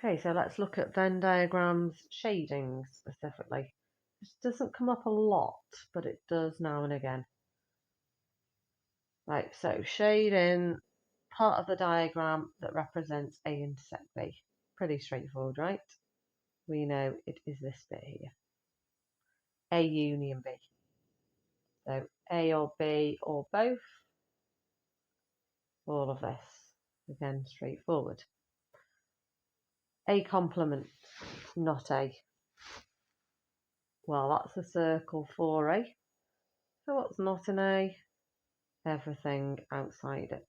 Okay, so let's look at Venn diagrams shading specifically. This doesn't come up a lot, but it does now and again. Right, so shading part of the diagram that represents A intersect B. Pretty straightforward, right? We know it is this bit here. A union B. So A or B or both. All of this. Again, straightforward. A complement, not A. Well, that's a circle for A. So what's not an A? Everything outside it.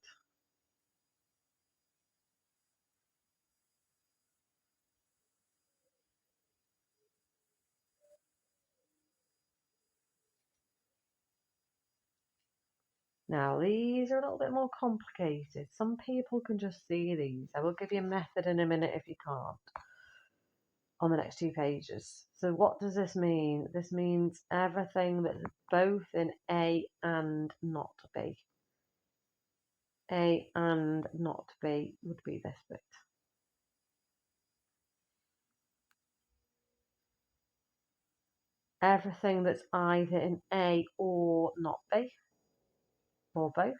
Now, these are a little bit more complicated. Some people can just see these. I will give you a method in a minute if you can't, on the next 2 pages. So what does this mean? This means everything that's both in A and not B. A and not B would be this bit. Everything that's either in A or not B, or both.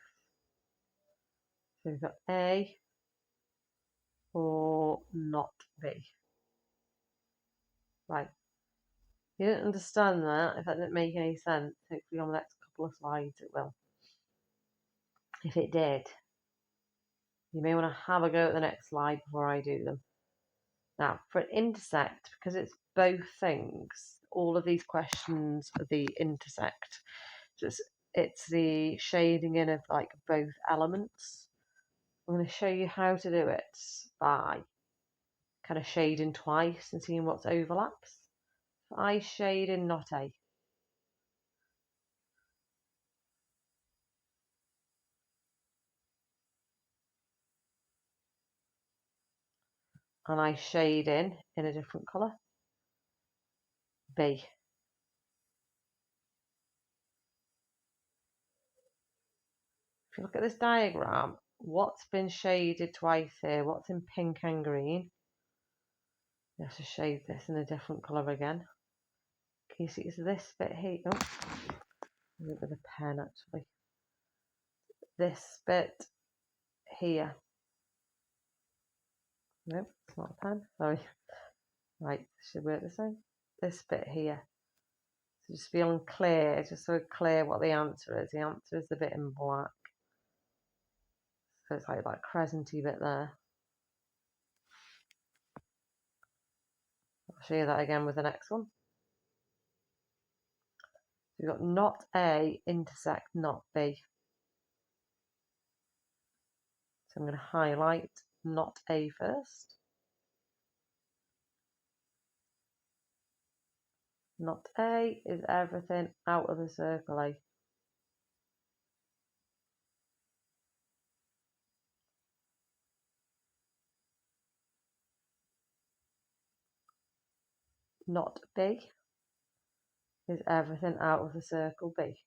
So we've got A or not B. Right. You didn't understand that, if that didn't make any sense, hopefully on the next couple of slides it will. If it did, you may want to have a go at the next slide before I do them. Now, for an intersect, because it's both things, all of these questions are the intersect. So it's the shading in of like both elements. I'm going to show you how to do it by kind of shading twice and seeing what overlaps. I shade in not A. And I shade in a different colour, B. If you look at this diagram, what's been shaded twice here? What's in pink and green? You have to shade this in a different colour again. Can you see it's this bit here? Oh, a bit with a pen actually. This bit here. Nope, it's not a pen. Sorry. Right, should work the same. This bit here. So just be unclear, just so clear what the answer is. The answer is the bit in black. So it's like that crescenty bit there. I'll show you that again with the next one. So we've got not A intersect not B. So I'm going to highlight not A first. Not A is everything out of the circle A. Not B is everything out of the circle B.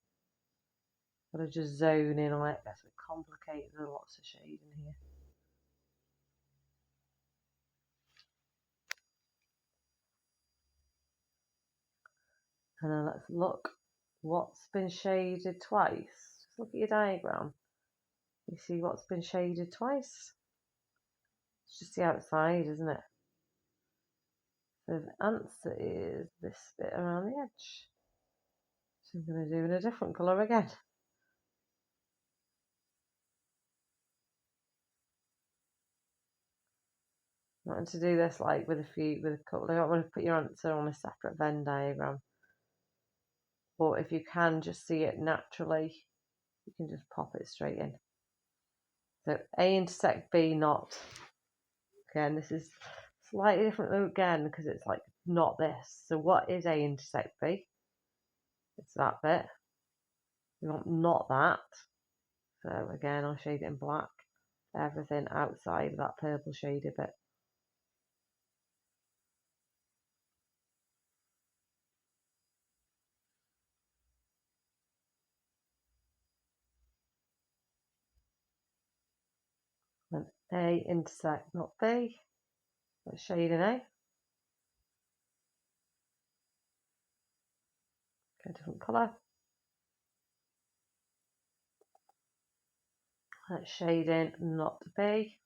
Gotta just zone in on it. Gets a bit complicated. There's lots of shading here. And then let's look what's been shaded twice. Just look at your diagram. You see what's been shaded twice? It's just the outside, isn't it? So the answer is this bit around the edge. So I'm going to do in a different colour again. I want to do this like with a couple. I don't want to put your answer on a separate Venn diagram. But if you can just see it naturally, you can just pop it straight in. So A intersect B not. Again, this is slightly different again because it's like not this. So what is A intersect B? It's that bit. We want not that. So again, I'll shade it in black. Everything outside of that purple shaded bit. And A intersect not B. Let's shade in A. Get a different colour. Let's shade in not B.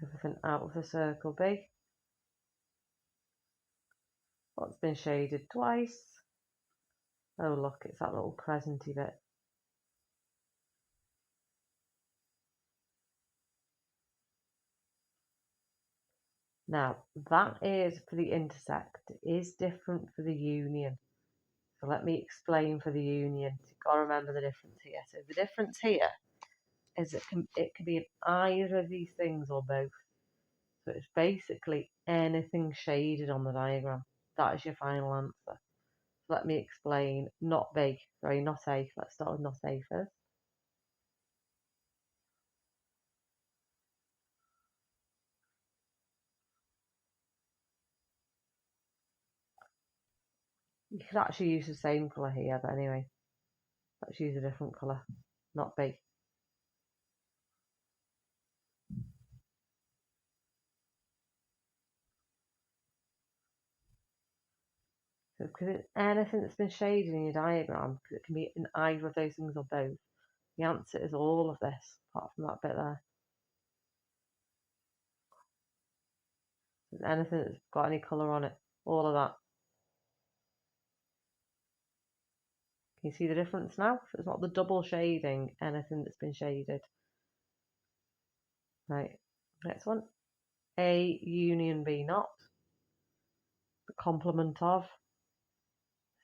Everything out of the circle B. What's been shaded twice? Oh look, it's that little crescenty bit. Now, that is for the intersect. It is different for the union. So let me explain for the union. You've got to remember the difference here. So the difference here is it can be in either of these things or both. So it's basically anything shaded on the diagram. That is your final answer. So let me explain. Not B. Sorry, not A. Let's start with not A first. You could actually use the same colour here, but anyway. Let's use a different colour. Not B. So because it's anything that's been shaded in your diagram, because it can be in either of those things or both, the answer is all of this, apart from that bit there. Anything that's got any colour on it, all of that. Can you see the difference now? So it's not the double shading, anything that's been shaded. Right, next one. A union B not. The complement of.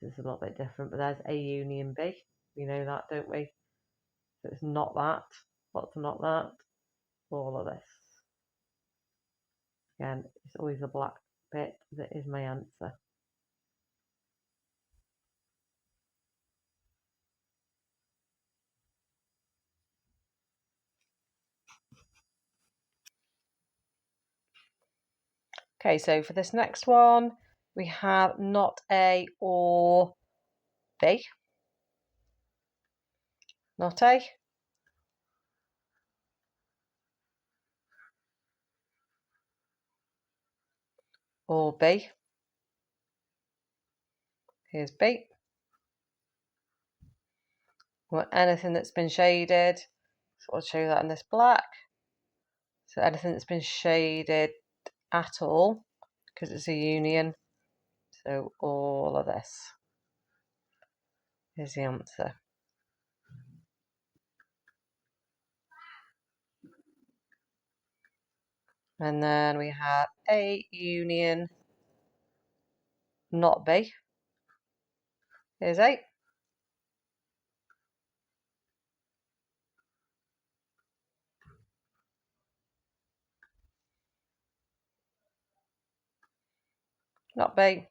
This is a little bit different, but there's A union B. We know that, don't we? So it's not that. What's not that? All of this. Again, it's always the black bit that is my answer. Okay, so for this next one, we have not A or B. Not A. Or B. Here's B. We want anything that's been shaded. So I'll show that in this black. So anything that's been shaded at all, because it's a union. So all of this is the answer. And then we have A union, not B. Here's A. Not B.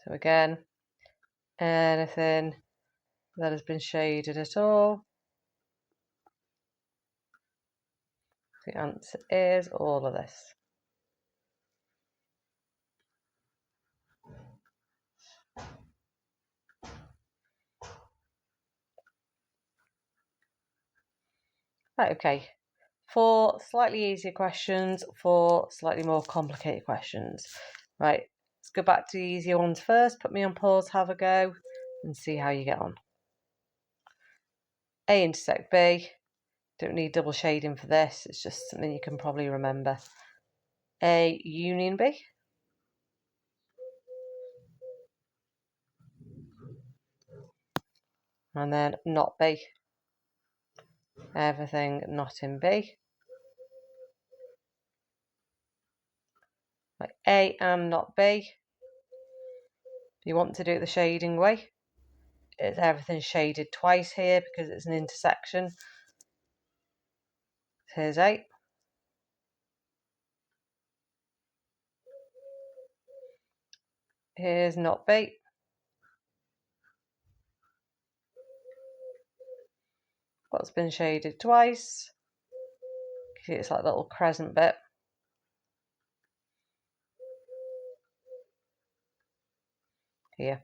So again, anything that has been shaded at all. The answer is all of this. Right, okay. For slightly easier questions, for slightly more complicated questions. Right, let's go back to the easier ones first. Put me on pause, have a go, and see how you get on. A intersect B. Don't need double shading for this. It's just something you can probably remember. A union B. And then not B. Everything not in B. Like A and not B. If you want to do it the shading way, it's everything shaded twice here because it's an intersection. Here's A. Here's not B. What's been shaded twice? See, it's like a little crescent bit. Here.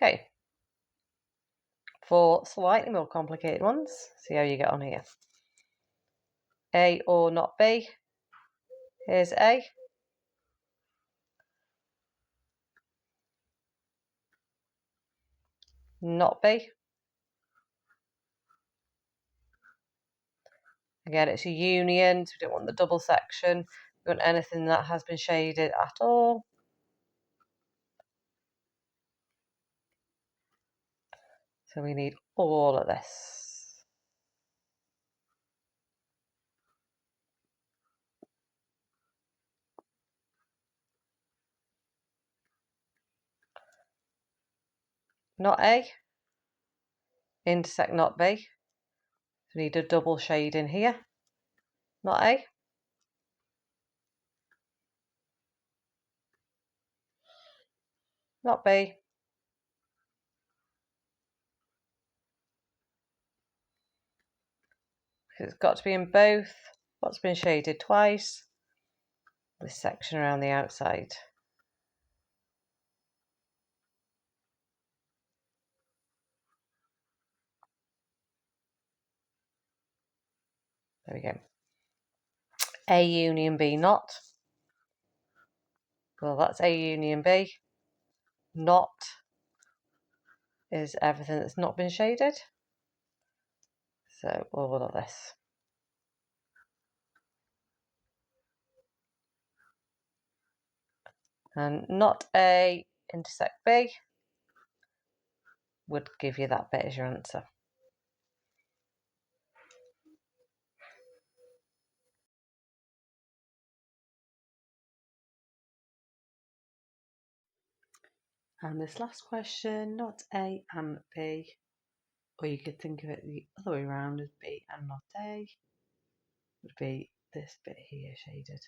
Okay. For slightly more complicated ones, see how you get on here. A or not B. Here's A. Not B. Again, it's a union, so we don't want the double section. We want anything that has been shaded at all. So we need all of this. Not A. Intersect not B. So we need a double shade in here. Not A. Not B. It's got to be in both. What's been shaded twice? This section around the outside. There we go. A union B not. Well, that's A union B. Not is everything that's not been shaded. So all of this. And not A intersect B would give you that bit as your answer. And this last question, not A and B, or you could think of it the other way around as B and not A, would be this bit here shaded.